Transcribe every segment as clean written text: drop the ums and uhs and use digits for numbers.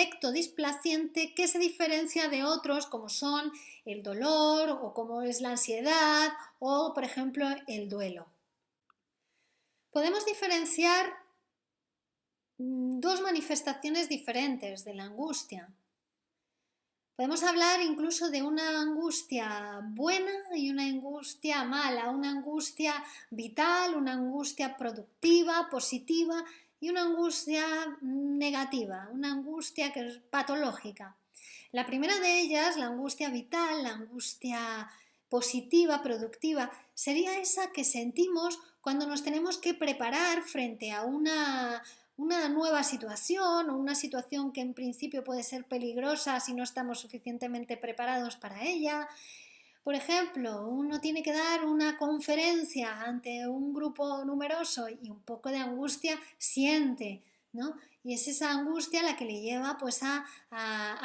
afecto displaciente que se diferencia de otros como son el dolor o como es la ansiedad o, por ejemplo, el duelo. Podemos diferenciar dos manifestaciones diferentes de la angustia. Podemos hablar incluso de una angustia buena y una angustia mala, una angustia vital, una angustia productiva, positiva y una angustia negativa, una angustia que es patológica. La primera de ellas, la angustia vital, la angustia positiva, productiva, sería esa que sentimos cuando nos tenemos que preparar frente a una nueva situación o una situación que en principio puede ser peligrosa si no estamos suficientemente preparados para ella. Por ejemplo, uno tiene que dar una conferencia ante un grupo numeroso y un poco de angustia siente, ¿no? Y es esa angustia la que le lleva pues, a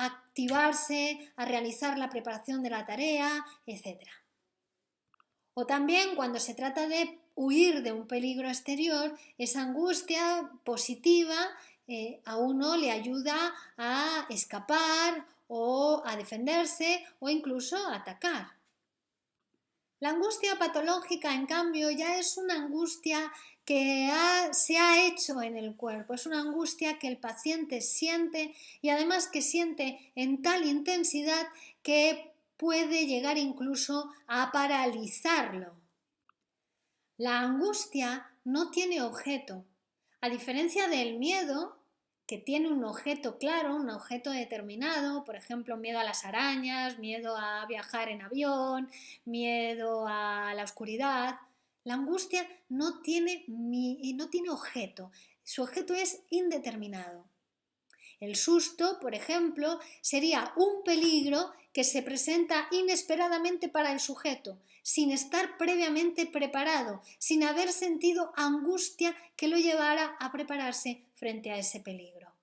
activarse, a realizar la preparación de la tarea, etc. O también cuando se trata de huir de un peligro exterior, esa angustia positiva a uno le ayuda a escapar o a defenderse o incluso a atacar. La angustia patológica, en cambio, ya es una angustia que se ha hecho en el cuerpo, es una angustia que el paciente siente y además que siente en tal intensidad que puede llegar incluso a paralizarlo. La angustia no tiene objeto, a diferencia del miedo, que tiene un objeto claro, un objeto determinado, por ejemplo, miedo a las arañas, miedo a viajar en avión, miedo a la oscuridad. La angustia no tiene objeto, su objeto es indeterminado. El susto, por ejemplo, sería un peligro que se presenta inesperadamente para el sujeto, sin estar previamente preparado, sin haber sentido angustia que lo llevara a prepararse frente a ese peligro.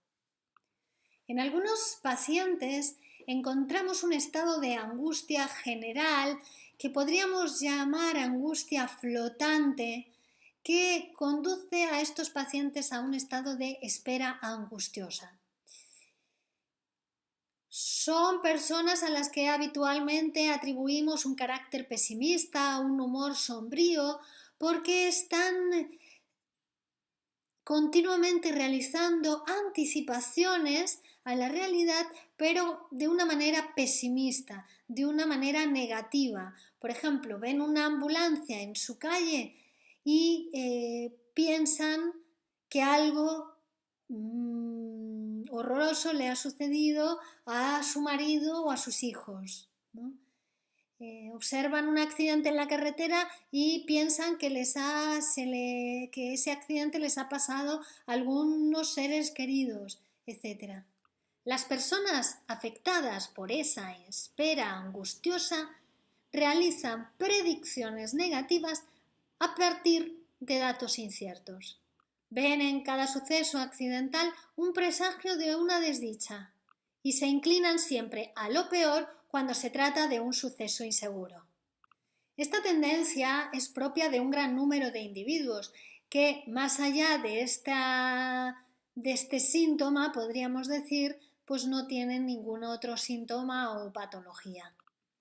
En algunos pacientes encontramos un estado de angustia general que podríamos llamar angustia flotante, que conduce a estos pacientes a un estado de espera angustiosa. Son personas a las que habitualmente atribuimos un carácter pesimista, un humor sombrío, porque están continuamente realizando anticipaciones a la realidad, pero de una manera pesimista, de una manera negativa. Por ejemplo, ven una ambulancia en su calle y piensan que algo horroroso le ha sucedido a su marido o a sus hijos, ¿no? Observan un accidente en la carretera y piensan que que ese accidente les ha pasado a algunos seres queridos, etc. Las personas afectadas por esa espera angustiosa realizan predicciones negativas a partir de datos inciertos. Ven en cada suceso accidental un presagio de una desdicha y se inclinan siempre a lo peor cuando se trata de un suceso inseguro. Esta tendencia es propia de un gran número de individuos que, más allá de este síntoma, podríamos decir, pues no tienen ningún otro síntoma o patología.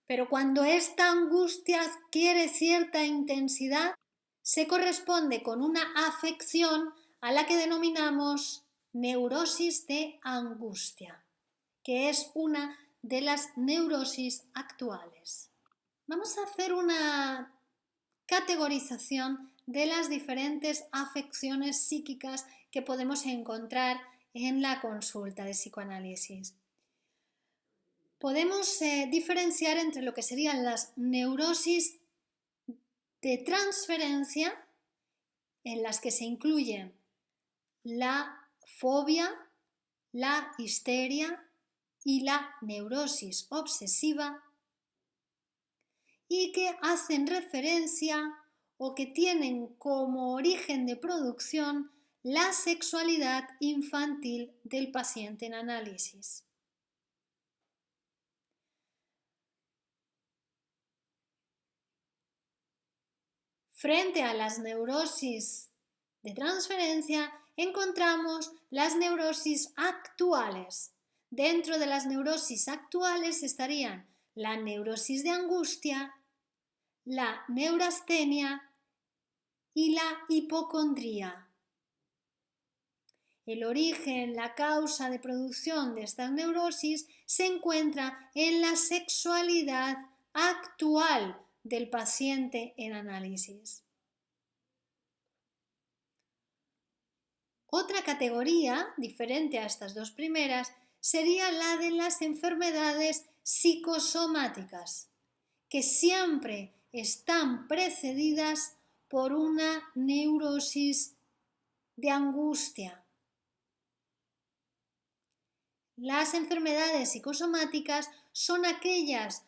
Pero cuando esta angustia adquiere cierta intensidad, se corresponde con una afección a la que denominamos neurosis de angustia, que es una de las neurosis actuales. Vamos a hacer una categorización de las diferentes afecciones psíquicas que podemos encontrar en la consulta de psicoanálisis. Podemos diferenciar entre lo que serían las neurosis de transferencia, en las que se incluyen la fobia, la histeria y la neurosis obsesiva, y que hacen referencia o que tienen como origen de producción la sexualidad infantil del paciente en análisis. Frente a las neurosis de transferencia, encontramos las neurosis actuales, Dentro de las neurosis actuales estarían la neurosis de angustia, la neurastenia y la hipocondría. El origen, la causa de producción de estas neurosis se encuentra en la sexualidad actual del paciente en análisis. Otra categoría, diferente a estas dos primeras, sería la de las enfermedades psicosomáticas, que siempre están precedidas por una neurosis de angustia. Las enfermedades psicosomáticas son aquellas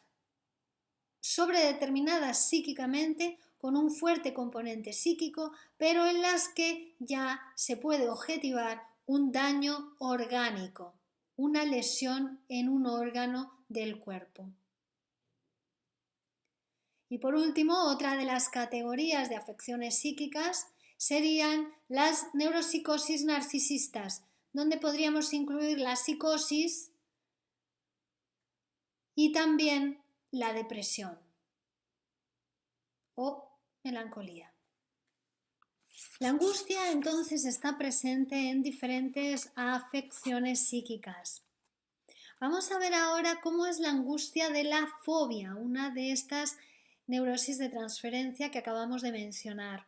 sobredeterminadas psíquicamente con un fuerte componente psíquico, pero en las que ya se puede objetivar un daño orgánico, una lesión en un órgano del cuerpo. Y por último, otra de las categorías de afecciones psíquicas serían las neuropsicosis narcisistas, donde podríamos incluir la psicosis y también la depresión o melancolía. La angustia entonces está presente en diferentes afecciones psíquicas. Vamos a ver ahora cómo es la angustia de la fobia, una de estas neurosis de transferencia que acabamos de mencionar.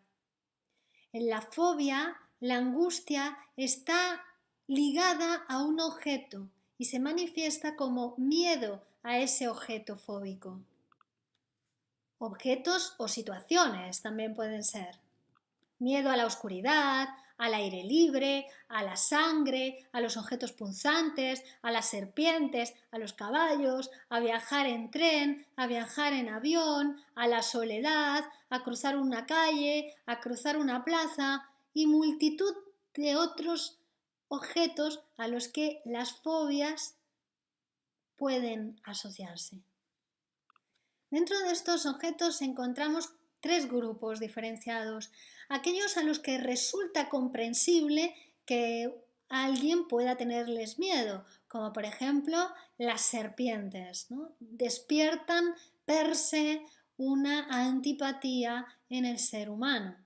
En la fobia, la angustia está ligada a un objeto y se manifiesta como miedo a ese objeto fóbico. Objetos o situaciones también pueden ser. Miedo a la oscuridad, al aire libre, a la sangre, a los objetos punzantes, a las serpientes, a los caballos, a viajar en tren, a viajar en avión, a la soledad, a cruzar una calle, a cruzar una plaza y multitud de otros objetos a los que las fobias pueden asociarse. Dentro de estos objetos encontramos tres grupos diferenciados. Aquellos a los que resulta comprensible que alguien pueda tenerles miedo, como por ejemplo las serpientes, ¿no? Despiertan per se una antipatía en el ser humano.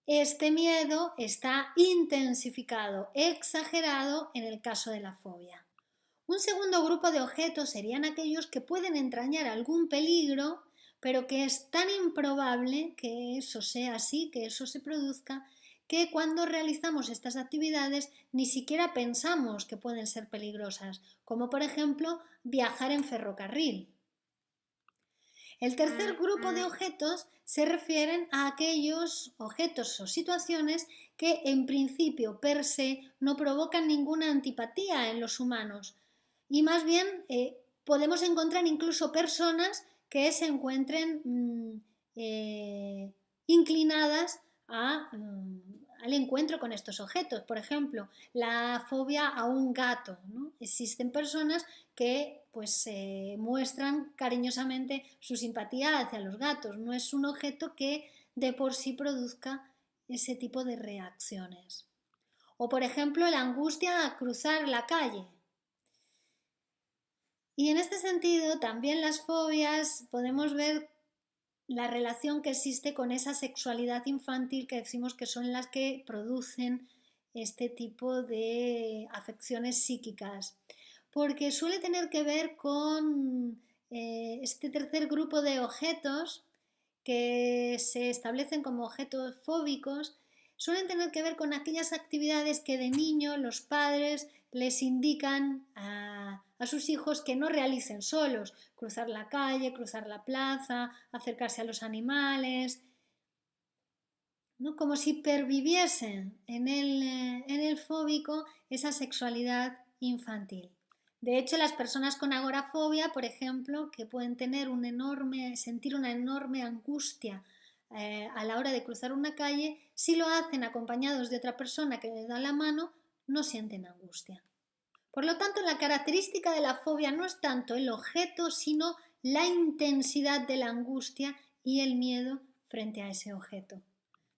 Este miedo está intensificado, exagerado en el caso de la fobia. Un segundo grupo de objetos serían aquellos que pueden entrañar algún peligro, pero que es tan improbable que eso sea así, que eso se produzca, que cuando realizamos estas actividades ni siquiera pensamos que pueden ser peligrosas, como por ejemplo viajar en ferrocarril. El tercer grupo de objetos se refieren a aquellos objetos o situaciones que en principio per se no provocan ninguna antipatía en los humanos y más bien podemos encontrar incluso personas que se encuentren inclinadas al encuentro con estos objetos. Por ejemplo, la fobia a un gato, ¿no? Existen personas que pues muestran cariñosamente su simpatía hacia los gatos. No es un objeto que de por sí produzca ese tipo de reacciones. O por ejemplo, la angustia a cruzar la calle. Y en este sentido, también las fobias podemos ver la relación que existe con esa sexualidad infantil que decimos que son las que producen este tipo de afecciones psíquicas, porque suele tener que ver con este tercer grupo de objetos que se establecen como objetos fóbicos, suelen tener que ver con aquellas actividades que de niño los padres les indican a sus hijos que no realicen solos, cruzar la calle, cruzar la plaza, acercarse a los animales, ¿no? Como si perviviesen en el fóbico esa sexualidad infantil. De hecho, las personas con agorafobia, por ejemplo, que pueden sentir una enorme angustia a la hora de cruzar una calle, si lo hacen acompañados de otra persona que les da la mano, no sienten angustia. Por lo tanto, la característica de la fobia no es tanto el objeto, sino la intensidad de la angustia y el miedo frente a ese objeto.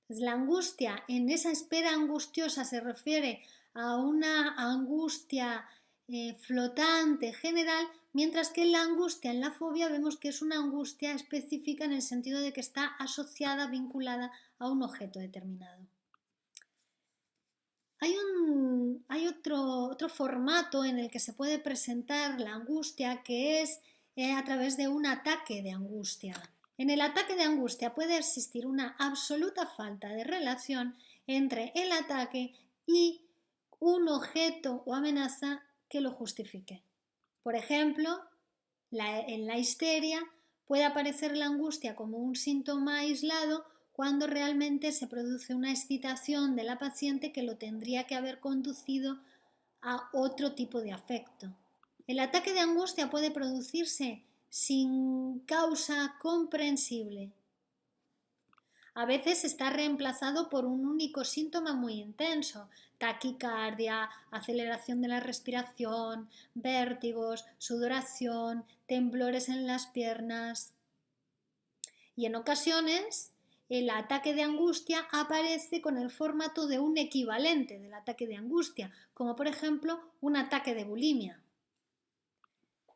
Entonces, la angustia en esa espera angustiosa se refiere a una angustia flotante general, mientras que la angustia en la fobia vemos que es una angustia específica en el sentido de que está asociada, vinculada a un objeto determinado. Hay otro formato en el que se puede presentar la angustia, que es a través de un ataque de angustia. En el ataque de angustia puede existir una absoluta falta de relación entre el ataque y un objeto o amenaza que lo justifique. Por ejemplo, en la histeria puede aparecer la angustia como un síntoma aislado cuando realmente se produce una excitación de la paciente que lo tendría que haber conducido a otro tipo de afecto. El ataque de angustia puede producirse sin causa comprensible. A veces está reemplazado por un único síntoma muy intenso: taquicardia, aceleración de la respiración, vértigos, sudoración, temblores en las piernas. Y en ocasiones el ataque de angustia aparece con el formato de un equivalente del ataque de angustia, como por ejemplo un ataque de bulimia.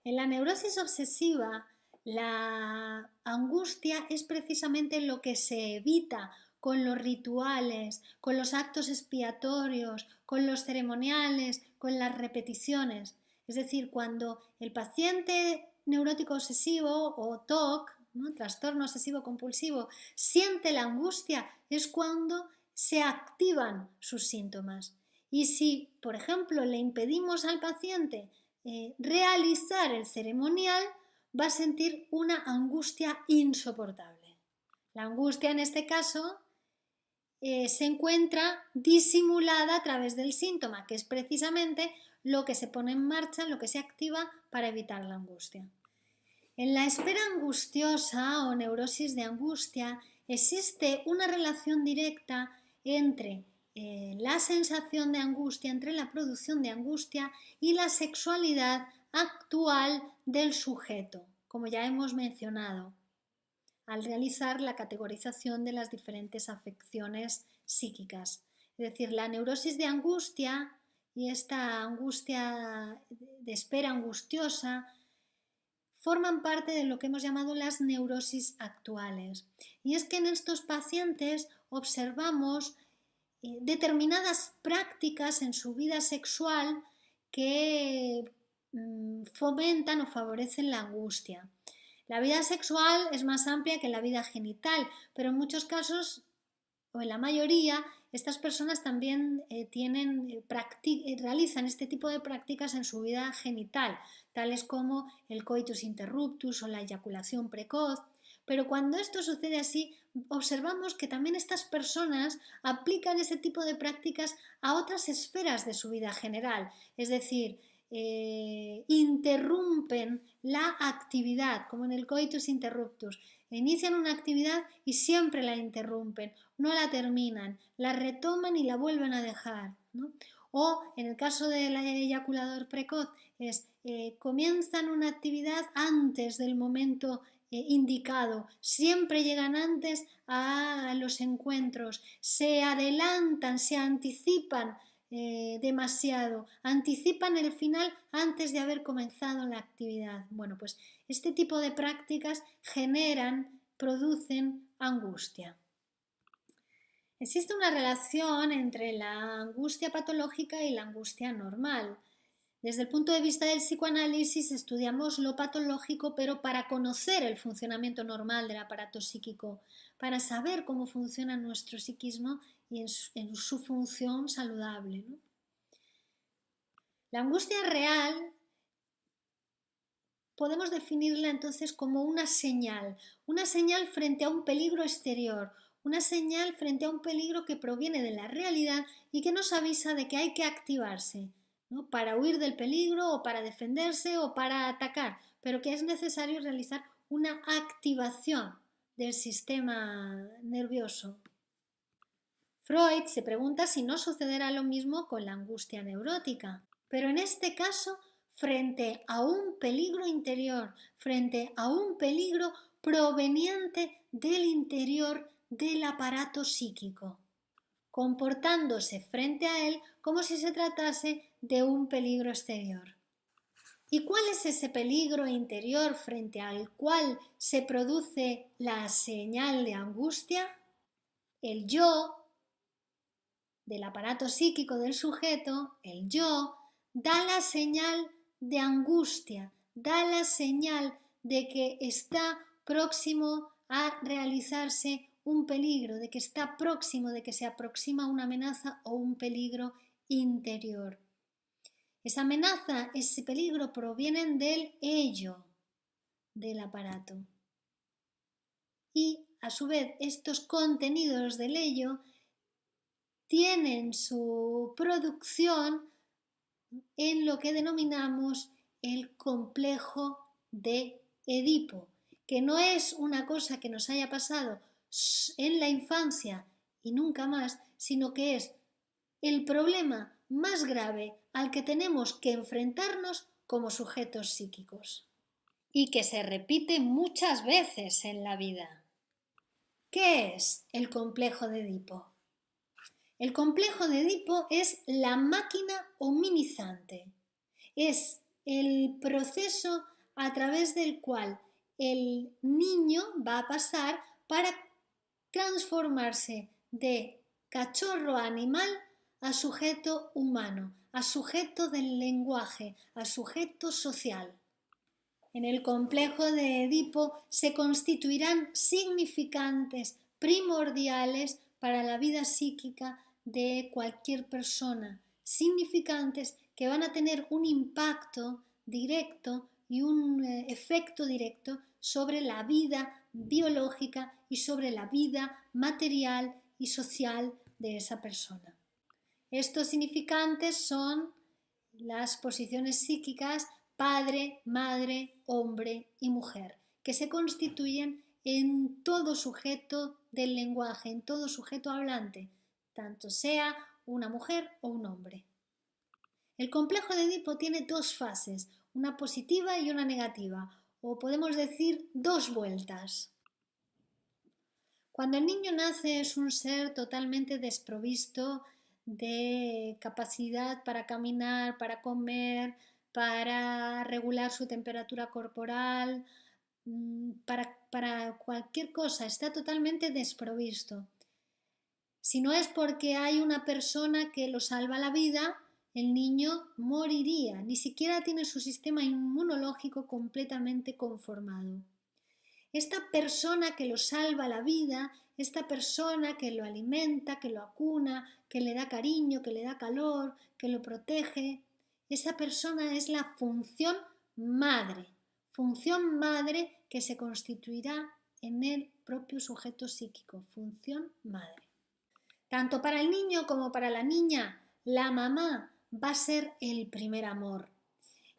En la neurosis obsesiva, la angustia es precisamente lo que se evita con los rituales, con los actos expiatorios, con los ceremoniales, con las repeticiones. Es decir, cuando el paciente neurótico obsesivo o TOC, ¿no?, trastorno obsesivo compulsivo, siente la angustia, es cuando se activan sus síntomas. Y si, por ejemplo, le impedimos al paciente realizar el ceremonial, va a sentir una angustia insoportable. La angustia en este caso se encuentra disimulada a través del síntoma, que es precisamente lo que se pone en marcha, lo que se activa para evitar la angustia. En la espera angustiosa o neurosis de angustia existe una relación directa entre la sensación de angustia, entre la producción de angustia y la sexualidad actual del sujeto, como ya hemos mencionado, al realizar la categorización de las diferentes afecciones psíquicas. Es decir, la neurosis de angustia y esta angustia de espera angustiosa forman parte de lo que hemos llamado las neurosis actuales. Y es que en estos pacientes observamos determinadas prácticas en su vida sexual que fomentan o favorecen la angustia. La vida sexual es más amplia que la vida genital, pero en muchos casos, o en la mayoría, estas personas también realizan este tipo de prácticas en su vida genital, tales como el coitus interruptus o la eyaculación precoz. Pero cuando esto sucede así, observamos que también estas personas aplican ese tipo de prácticas a otras esferas de su vida general, es decir, interrumpen la actividad, como en el coitus interruptus. Inician una actividad y siempre la interrumpen, no la terminan, la retoman y la vuelven a dejar, ¿no? O en el caso del eyaculador precoz, comienzan una actividad antes del momento indicado, siempre llegan antes a los encuentros, se adelantan, se anticipan demasiado, anticipan el final antes de haber comenzado la actividad. Bueno, pues este tipo de prácticas producen angustia. Existe una relación entre la angustia patológica y la angustia normal. Desde el punto de vista del psicoanálisis estudiamos lo patológico, pero para conocer el funcionamiento normal del aparato psíquico, para saber cómo funciona nuestro psiquismo y en su función saludable, ¿no? La angustia real podemos definirla entonces como una señal frente a un peligro exterior, una señal frente a un peligro que proviene de la realidad y que nos avisa de que hay que activarse, ¿no?, para huir del peligro o para defenderse o para atacar, pero que es necesario realizar una activación del sistema nervioso. Freud se pregunta si no sucederá lo mismo con la angustia neurótica, pero en este caso, frente a un peligro interior, frente a un peligro proveniente del interior del aparato psíquico. comportándose frente a él como si se tratase de un peligro exterior. ¿Y cuál es ese peligro interior frente al cual se produce la señal de angustia? El yo del aparato psíquico del sujeto, el yo, da la señal de angustia, da la señal de que está próximo a realizarse un peligro, de que está próximo, de que se aproxima una amenaza o un peligro interior. Esa amenaza, ese peligro provienen del ello del aparato. Y a su vez estos contenidos del ello tienen su producción en lo que denominamos el complejo de Edipo, que no es una cosa que nos haya pasado en la infancia y nunca más, sino que es el problema más grave al que tenemos que enfrentarnos como sujetos psíquicos y que se repite muchas veces en la vida. ¿Qué es el complejo de Edipo? El complejo de Edipo es la máquina hominizante. Es el proceso a través del cual el niño va a pasar para transformarse de cachorro animal a sujeto humano, a sujeto del lenguaje, a sujeto social. En el complejo de Edipo se constituirán significantes primordiales para la vida psíquica de cualquier persona, significantes que van a tener un impacto directo y un efecto directo sobre la vida biológica y sobre la vida material y social de esa persona. Estos significantes son las posiciones psíquicas padre, madre, hombre y mujer, que se constituyen en todo sujeto del lenguaje, en todo sujeto hablante, tanto sea una mujer o un hombre. El complejo de Edipo tiene dos fases, una positiva y una negativa, o podemos decir dos vueltas. Cuando el niño nace es un ser totalmente desprovisto de capacidad para caminar, para comer, para regular su temperatura corporal, para cualquier cosa, está totalmente desprovisto. Si no es porque hay una persona que lo salva la vida, el niño moriría, ni siquiera tiene su sistema inmunológico completamente conformado. Esta persona que lo salva la vida, esta persona que lo alimenta, que lo acuna, que le da cariño, que le da calor, que lo protege, esa persona es la función madre que se constituirá en el propio sujeto psíquico, función madre. Tanto para el niño como para la niña, la mamá va a ser el primer amor.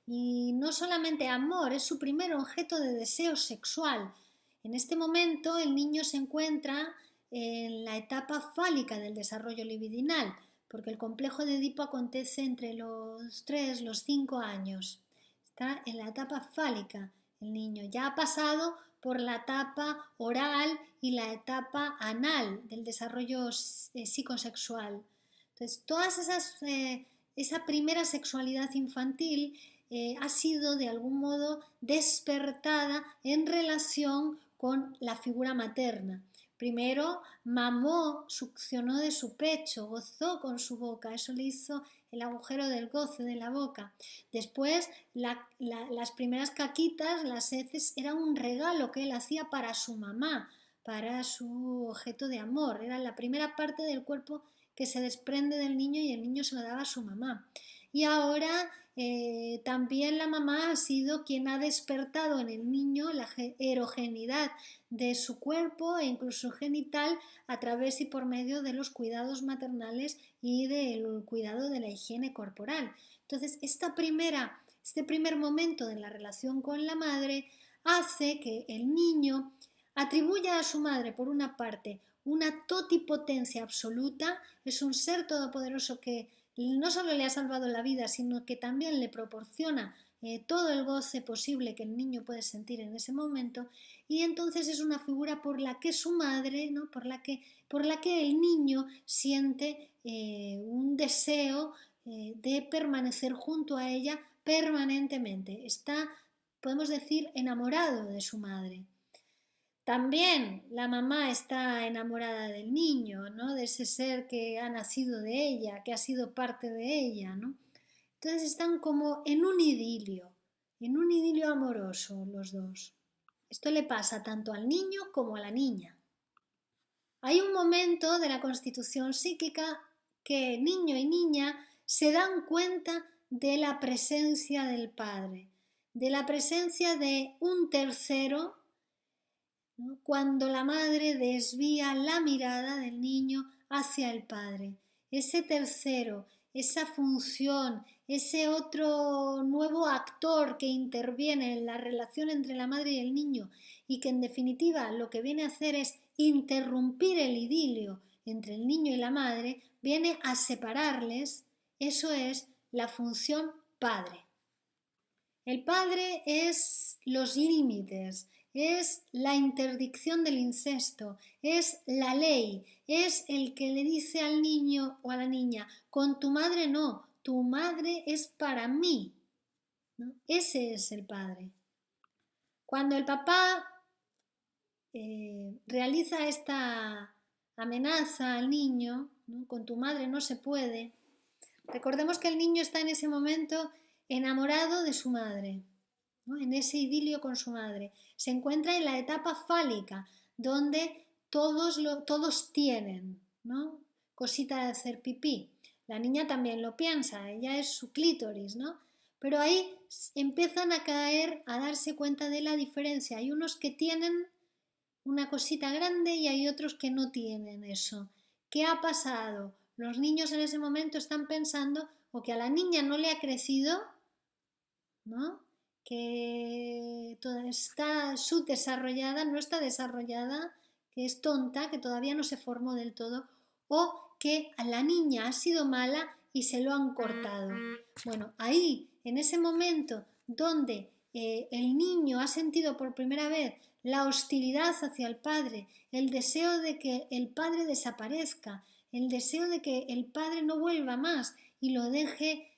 Y no solamente amor, es su primer objeto de deseo sexual. En este momento el niño se encuentra en la etapa fálica del desarrollo libidinal, porque el complejo de Edipo acontece entre los 3, los 5 años. Está en la etapa fálica el niño, ya ha pasado por la etapa oral y la etapa anal del desarrollo psicosexual. Entonces, esa primera sexualidad infantil ha sido de algún modo despertada en relación con la figura materna. Primero mamó, succionó de su pecho, gozó con su boca, eso le hizo el agujero del goce de la boca. Después las primeras caquitas, las heces, eran un regalo que él hacía para su mamá, para su objeto de amor. Era la primera parte del cuerpo que se desprende del niño y el niño se lo daba a su mamá. Y ahora también la mamá ha sido quien ha despertado en el niño la erogeneidad de su cuerpo e incluso genital a través y por medio de los cuidados maternales y del cuidado de la higiene corporal. Entonces, este primer momento de la relación con la madre hace que el niño atribuya a su madre, por una parte, una totipotencia absoluta, es un ser todopoderoso que no solo le ha salvado la vida, sino que también le proporciona todo el goce posible que el niño puede sentir en ese momento, y entonces es una figura por la que su madre, ¿no? por la que el niño siente un deseo de permanecer junto a ella permanentemente. Está, podemos decir, enamorado de su madre. También la mamá está enamorada del niño, ¿no? De ese ser que ha nacido de ella, que ha sido parte de ella, ¿no? Entonces están como en un idilio amoroso los dos. Esto le pasa tanto al niño como a la niña. Hay un momento de la constitución psíquica que niño y niña se dan cuenta de la presencia del padre, de la presencia de un tercero, ¿no? Cuando la madre desvía la mirada del niño hacia el padre. Ese tercero, esa función, ese otro nuevo actor que interviene en la relación entre la madre y el niño y que en definitiva lo que viene a hacer es interrumpir el idilio entre el niño y la madre, viene a separarles, eso es la función padre. El padre es los límites, es la interdicción del incesto, es la ley, es el que le dice al niño o a la niña, con tu madre no, tu madre es para mí, ¿no? Ese es el padre. Cuando el papá realiza esta amenaza al niño, ¿no? Con tu madre no se puede, recordemos que el niño está en ese momento enamorado de su madre, ¿no? En ese idilio con su madre. Se encuentra en la etapa fálica, donde todos tienen, ¿no? Cosita de hacer pipí. La niña también lo piensa, ella es su clítoris, ¿no? Pero ahí empiezan a caer, a darse cuenta de la diferencia. Hay unos que tienen una cosita grande y hay otros que no tienen eso. ¿Qué ha pasado? Los niños en ese momento están pensando o que a la niña no le ha crecido, ¿no? Que está subdesarrollada, no está desarrollada, que es tonta, que todavía no se formó del todo, o que a la niña ha sido mala y se lo han cortado. Bueno, ahí, en ese momento donde el niño ha sentido por primera vez la hostilidad hacia el padre, el deseo de que el padre desaparezca, el deseo de que el padre no vuelva más y lo deje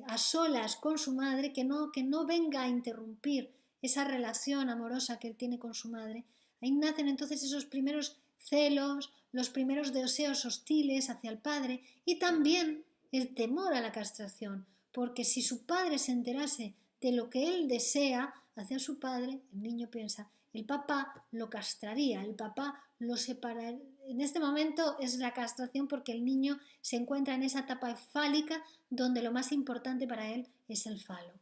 a solas con su madre, que no venga a interrumpir esa relación amorosa que él tiene con su madre. Ahí nacen entonces esos primeros celos, los primeros deseos hostiles hacia el padre y también el temor a la castración, porque si su padre se enterase de lo que él desea hacia su padre, el niño piensa, el papá lo castraría, el papá lo separaría. En este momento es la castración porque el niño se encuentra en esa etapa fálica donde lo más importante para él es el falo.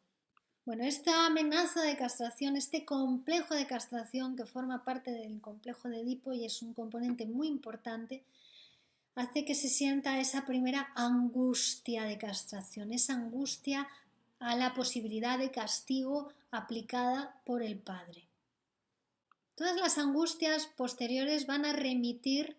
Bueno, esta amenaza de castración, este complejo de castración que forma parte del complejo de Edipo y es un componente muy importante, hace que se sienta esa primera angustia de castración, esa angustia a la posibilidad de castigo aplicada por el padre. Todas las angustias posteriores van a remitir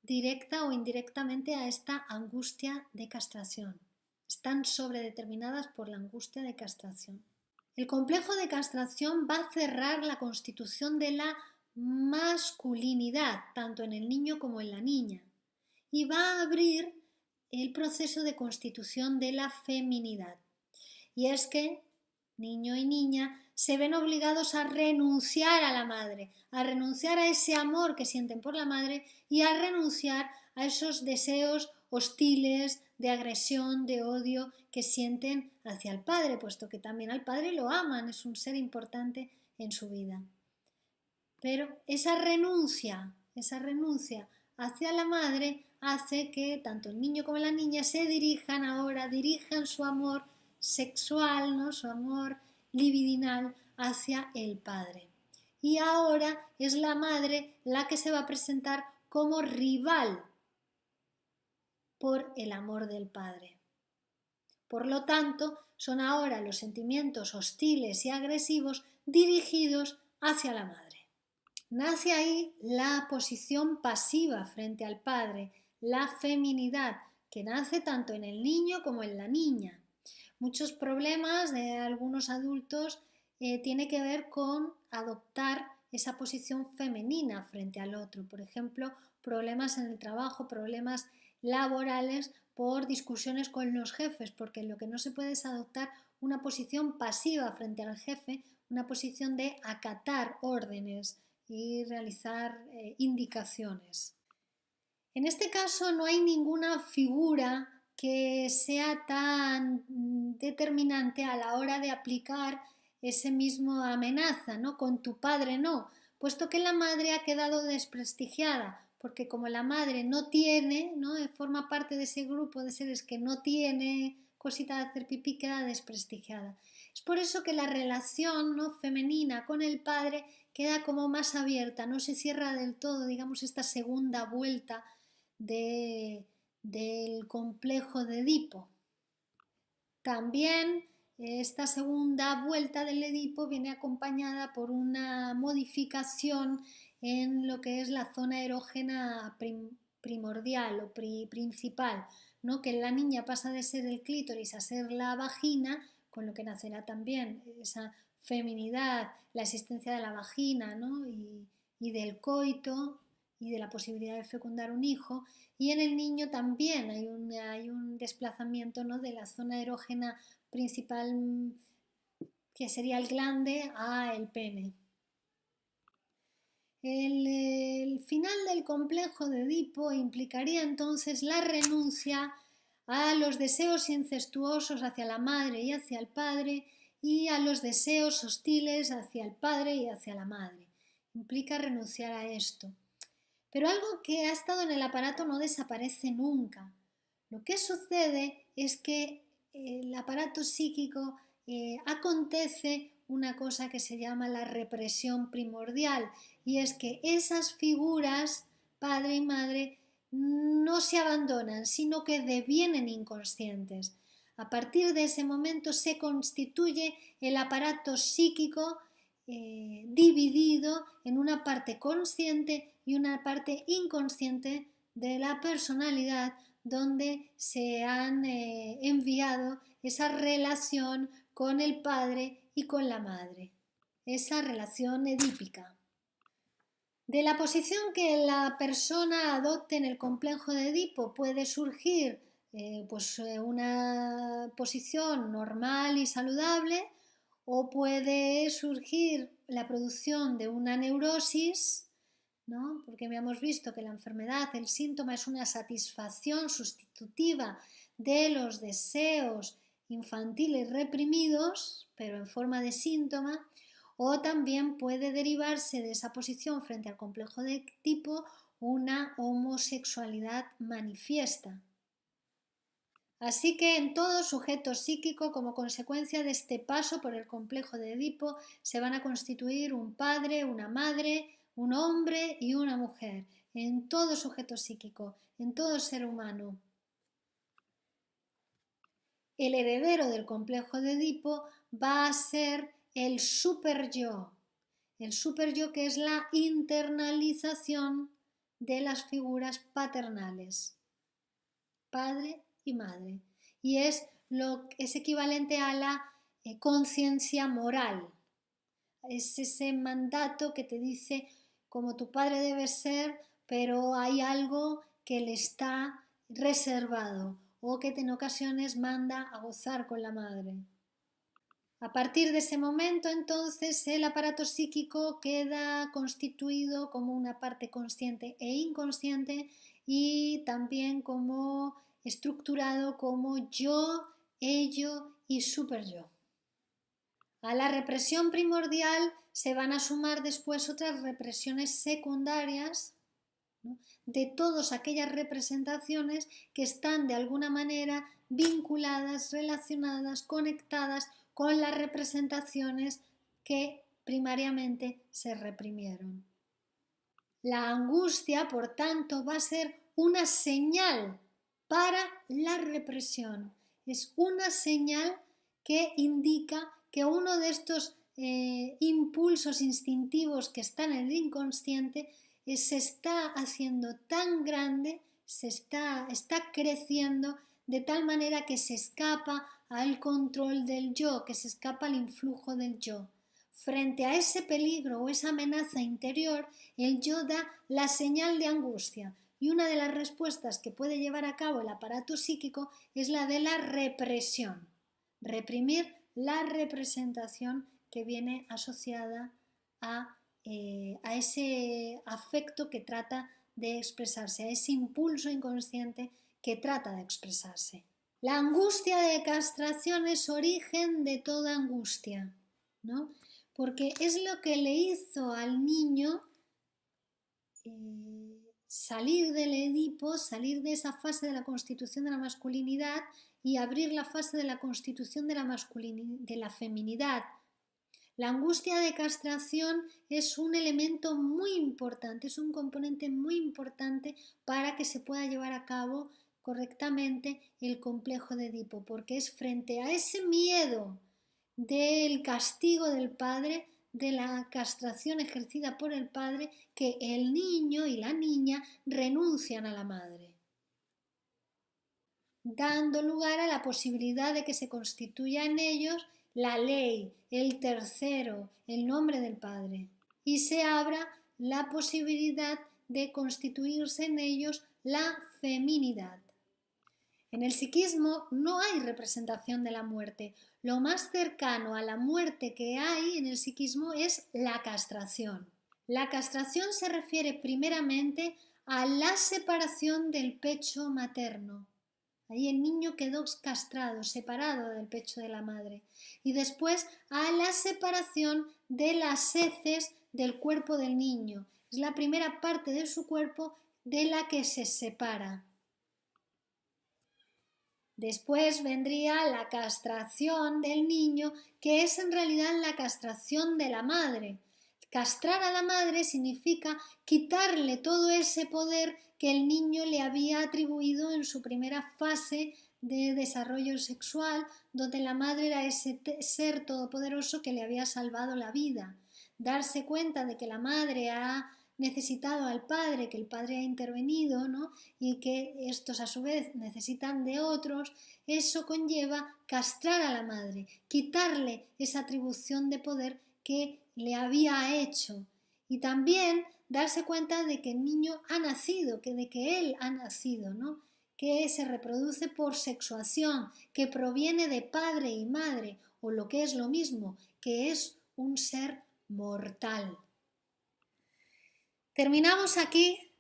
directa o indirectamente a esta angustia de castración. Están sobredeterminadas por la angustia de castración. El complejo de castración va a cerrar la constitución de la masculinidad, tanto en el niño como en la niña, y va a abrir el proceso de constitución de la feminidad. Y es que niño y niña se ven obligados a renunciar a la madre, a renunciar a ese amor que sienten por la madre y a renunciar a esos deseos hostiles, de agresión, de odio que sienten hacia el padre, puesto que también al padre lo aman, es un ser importante en su vida. Pero esa renuncia hacia la madre hace que tanto el niño como la niña se dirijan su amor sexual, ¿no? Su amor libidinal hacia el padre. Y ahora es la madre la que se va a presentar como rival por el amor del padre. Por lo tanto, son ahora los sentimientos hostiles y agresivos dirigidos hacia la madre. Nace ahí la posición pasiva frente al padre, la feminidad, que nace tanto en el niño como en la niña. Muchos problemas de algunos adultos tiene que ver con adoptar esa posición femenina frente al otro. Por ejemplo, problemas en el trabajo, problemas laborales por discusiones con los jefes, porque lo que no se puede es adoptar una posición pasiva frente al jefe, una posición de acatar órdenes y realizar indicaciones. En este caso no hay ninguna figura que sea tan determinante a la hora de aplicar ese mismo amenaza, ¿no? Con tu padre no, puesto que la madre ha quedado desprestigiada, porque como la madre no tiene, ¿no? Forma parte de ese grupo de seres que no tiene cosita de hacer pipí, queda desprestigiada. Es por eso que la relación, ¿no?, femenina con el padre queda como más abierta, no se cierra del todo, digamos, esta segunda vuelta del complejo de Edipo. También esta segunda vuelta del Edipo viene acompañada por una modificación en lo que es la zona erógena primordial o principal, ¿no? Que la niña pasa de ser el clítoris a ser la vagina, con lo que nacerá también esa feminidad, la existencia de la vagina, ¿no? y del coito y de la posibilidad de fecundar un hijo, y en el niño también hay un desplazamiento, ¿no?, de la zona erógena principal, que sería el glande, a el pene. El final del complejo de Edipo implicaría entonces la renuncia a los deseos incestuosos hacia la madre y hacia el padre y a los deseos hostiles hacia el padre y hacia la madre. Implica renunciar a esto. Pero algo que ha estado en el aparato no desaparece nunca. Lo que sucede es que el aparato psíquico acontece una cosa que se llama la represión primordial, y es que esas figuras, padre y madre, no se abandonan, sino que devienen inconscientes. A partir de ese momento se constituye el aparato psíquico dividido en una parte consciente y una parte inconsciente de la personalidad, donde se han enviado esa relación con el padre y con la madre, esa relación edípica. De la posición que la persona adopte en el complejo de Edipo puede surgir una posición normal y saludable, o puede surgir la producción de una neurosis, ¿no? Porque habíamos visto que la enfermedad, el síntoma, es una satisfacción sustitutiva de los deseos infantiles reprimidos, pero en forma de síntoma, o también puede derivarse de esa posición frente al complejo de Edipo una homosexualidad manifiesta. Así que en todo sujeto psíquico, como consecuencia de este paso por el complejo de Edipo, se van a constituir un padre, una madre, un hombre y una mujer, en todo sujeto psíquico, en todo ser humano. El heredero del complejo de Edipo va a ser el superyo, que es la internalización de las figuras paternales, padre y madre, y es equivalente a la conciencia moral. Es ese mandato que te dice como tu padre debe ser, pero hay algo que le está reservado, o que en ocasiones manda a gozar con la madre. A partir de ese momento, entonces, el aparato psíquico queda constituido como una parte consciente e inconsciente, y también como estructurado como yo, ello y superyo. A la represión primordial se van a sumar después otras represiones secundarias, ¿no?, de todas aquellas representaciones que están de alguna manera vinculadas, relacionadas, conectadas con las representaciones que primariamente se reprimieron. La angustia, por tanto, va a ser una señal para la represión. Es una señal que indica que uno de estos impulsos instintivos que están en el inconsciente se está haciendo tan grande, está creciendo de tal manera que se escapa al control del yo, que se escapa al influjo del yo. Frente a ese peligro o esa amenaza interior, el yo da la señal de angustia, y una de las respuestas que puede llevar a cabo el aparato psíquico es la de la represión. Reprimir la representación que viene asociada a ese afecto que trata de expresarse, a ese impulso inconsciente que trata de expresarse. La angustia de castración es origen de toda angustia, ¿no? Porque es lo que le hizo al niño salir del Edipo, salir de esa fase de la constitución de la masculinidad y abrir la fase de la constitución de la feminidad. La angustia de castración es un elemento muy importante, es un componente muy importante para que se pueda llevar a cabo correctamente el complejo de Edipo, porque es frente a ese miedo del castigo del padre, de la castración ejercida por el padre, que el niño y la niña renuncian a la madre, dando lugar a la posibilidad de que se constituya en ellos la ley, el tercero, el nombre del Padre, y se abra la posibilidad de constituirse en ellos la feminidad. En el psiquismo no hay representación de la muerte. Lo más cercano a la muerte que hay en el psiquismo es la castración. La castración se refiere primeramente a la separación del pecho materno. Ahí el niño quedó castrado, separado del pecho de la madre. Y después a la separación de las heces del cuerpo del niño. Es la primera parte de su cuerpo de la que se separa. Después vendría la castración del niño, que es en realidad la castración de la madre. Castrar a la madre significa quitarle todo ese poder que el niño le había atribuido en su primera fase de desarrollo sexual, donde la madre era ese ser todopoderoso que le había salvado la vida. Darse cuenta de que la madre ha necesitado al padre, que el padre ha intervenido, ¿no? Y que estos a su vez necesitan de otros, eso conlleva castrar a la madre, quitarle esa atribución de poder que le había hecho, y también darse cuenta de que el niño ha nacido, de que él ha nacido, ¿no? Que se reproduce por sexuación, que proviene de padre y madre, o lo que es lo mismo, que es un ser mortal. Terminamos aquí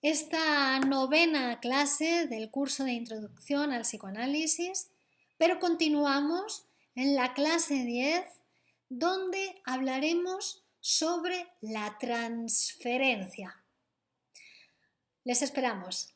esta novena clase del curso de introducción al psicoanálisis, pero continuamos en la clase 10, donde hablaremos sobre la transferencia. Les esperamos.